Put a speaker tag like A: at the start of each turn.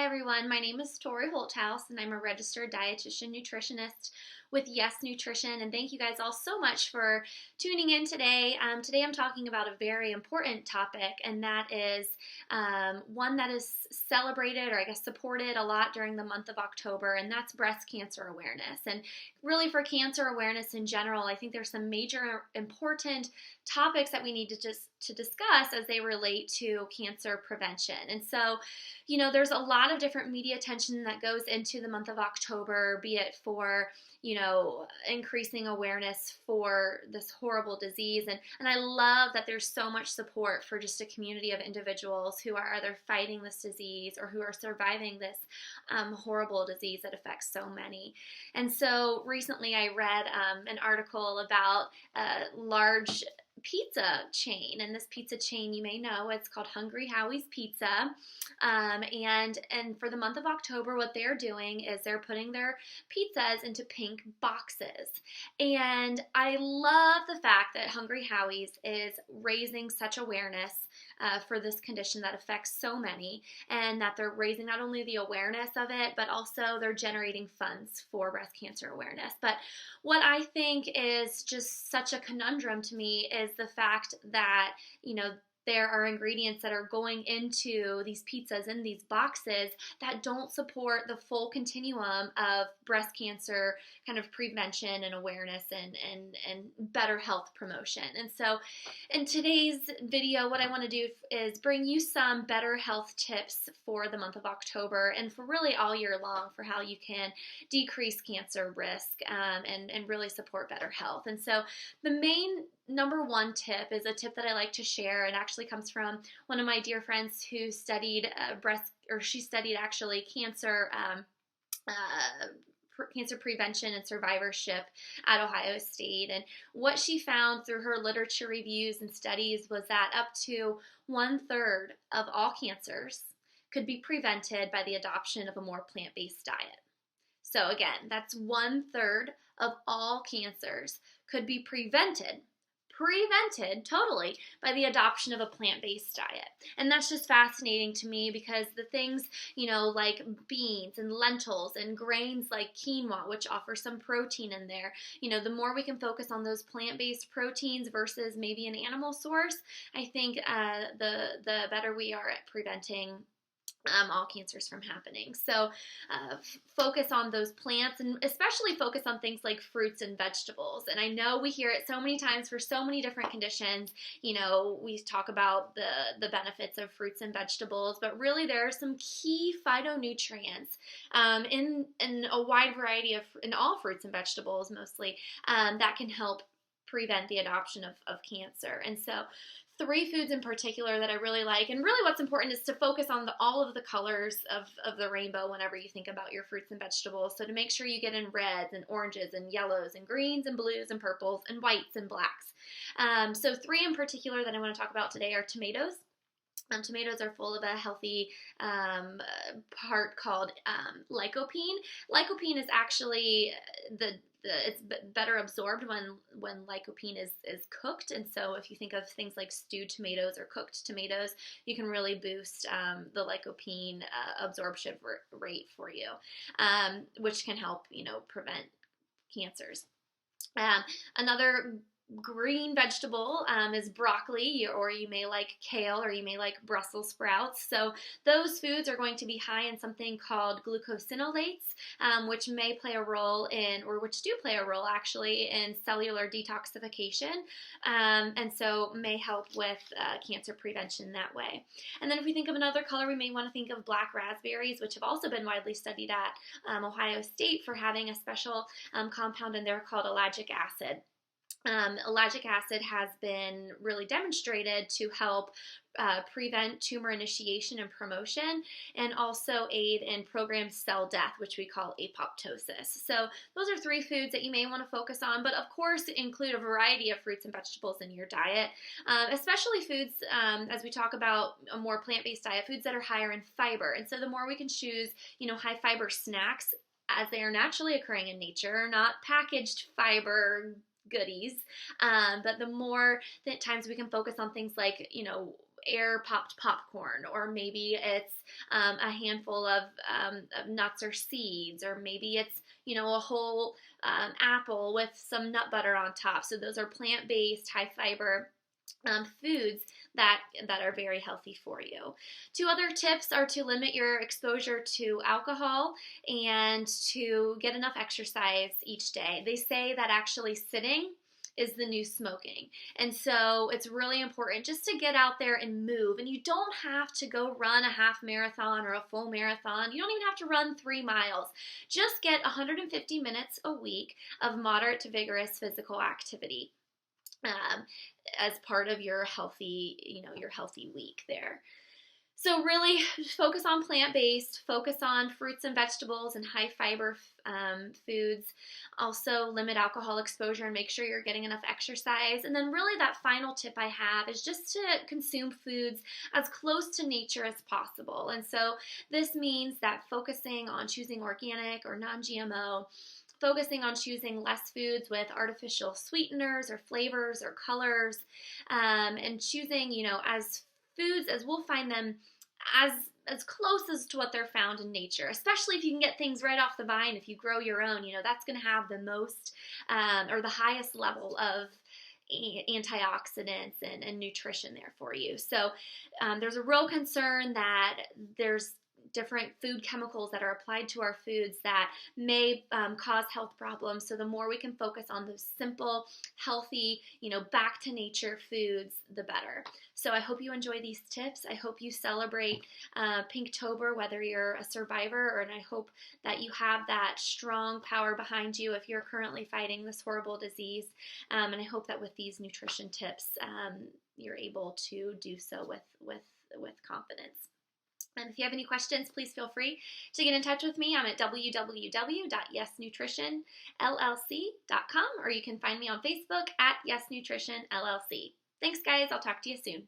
A: everyone, my name is Tori Holthouse and I'm a registered dietitian nutritionist with Yes Nutrition, and thank you guys all so much for tuning in today. Today I'm talking about a very important topic, and that is one that is celebrated, or I guess supported a lot during the month of October, and that's breast cancer awareness. And really for cancer awareness in general, I think there's some major important topics that we need to discuss as they relate to cancer prevention. And so, there's a lot of different media attention that goes into the month of October, be it for, increasing awareness for this horrible disease. And I love that there's so much support for just a community of individuals who are either fighting this disease or who are surviving this horrible disease that affects so many. And so recently I read an article about a large pizza chain, and this pizza chain, you may know, it's called Hungry Howie's Pizza, and for the month of October, what they're doing is they're putting their pizzas into pink boxes. And I love the fact that Hungry Howie's is raising such awareness for this condition that affects so many, and that they're raising not only the awareness of it, but also they're generating funds for breast cancer awareness. But what I think is just such a conundrum to me is the fact that, there are ingredients that are going into these pizzas in these boxes that don't support the full continuum of breast cancer kind of prevention and awareness and better health promotion. And so in today's video, what I want to do is bring you some better health tips for the month of October and for really all year long for how you can decrease cancer risk and really support better health. And so the main number one tip is a tip that I like to share. It actually comes from one of my dear friends who studied she studied actually cancer prevention and survivorship at Ohio State. And what she found through her literature reviews and studies was that up to 1/3 of all cancers could be prevented by the adoption of a more plant-based diet. So again, that's 1/3 of all cancers could be prevented totally by the adoption of a plant-based diet. And that's just fascinating to me because the things, like beans and lentils and grains like quinoa, which offer some protein in there, the more we can focus on those plant-based proteins versus maybe an animal source, I think the better we are at preventing all cancers from happening. So focus on those plants, and especially focus on things like fruits and vegetables. And I know we hear it so many times for so many different conditions. We talk about the benefits of fruits and vegetables, but really there are some key phytonutrients in a wide variety in all fruits and vegetables mostly that can help prevent the adoption of cancer. And so 3 foods in particular that I really like, and really what's important is to focus on all of the colors of the rainbow whenever you think about your fruits and vegetables. So to make sure you get in reds and oranges and yellows and greens and blues and purples and whites and blacks. So 3 in particular that I want to talk about today are tomatoes. Tomatoes are full of a healthy part called lycopene. Lycopene is actually it's better absorbed when lycopene is cooked, and so if you think of things like stewed tomatoes or cooked tomatoes, you can really boost the lycopene absorption rate for you, which can help prevent cancers. Another green vegetable is broccoli, or you may like kale, or you may like Brussels sprouts. So those foods are going to be high in something called glucosinolates, which may play a role which do play a role actually in cellular detoxification, and so may help with cancer prevention that way. And then if we think of another color, we may want to think of black raspberries, which have also been widely studied at Ohio State for having a special compound in there called ellagic acid. Ellagic acid has been really demonstrated to help prevent tumor initiation and promotion, and also aid in programmed cell death, which we call apoptosis. So those are 3 foods that you may want to focus on, but of course include a variety of fruits and vegetables in your diet, especially foods, as we talk about a more plant-based diet, foods that are higher in fiber. And so the more we can choose, high fiber snacks as they are naturally occurring in nature, not packaged fiber goodies, but the more that times we can focus on things like, air popped popcorn, or maybe it's a handful of nuts or seeds, or maybe it's, a whole apple with some nut butter on top. So those are plant-based, high fiber foods that are very healthy for you. 2 other tips are to limit your exposure to alcohol and to get enough exercise each day. They say that actually sitting is the new smoking. And so it's really important just to get out there and move. And you don't have to go run a half marathon or a full marathon. You don't even have to run 3 miles. Just get 150 minutes a week of moderate to vigorous physical activity as part of your healthy week there. So really focus on plant-based, focus on fruits and vegetables and high fiber foods. Also limit alcohol exposure and make sure you're getting enough exercise. And then really that final tip I have is just to consume foods as close to nature as possible. And so this means that focusing on choosing organic or non-GMO, focusing on choosing less foods with artificial sweeteners or flavors or colors, and choosing, as foods as we'll find them as close as to what they're found in nature, especially if you can get things right off the vine. If you grow your own, that's going to have the most or the highest level of antioxidants and nutrition there for you. So there's a real concern that there's different food chemicals that are applied to our foods that may cause health problems. So the more we can focus on those simple, healthy, back to nature foods, the better. So I hope you enjoy these tips. I hope you celebrate Pinktober, whether you're a survivor, and I hope that you have that strong power behind you if you're currently fighting this horrible disease. And I hope that with these nutrition tips, you're able to do so with confidence. And if you have any questions, please feel free to get in touch with me. I'm at www.yesnutritionllc.com, or you can find me on Facebook at Yes Nutrition LLC. Thanks, guys. I'll talk to you soon.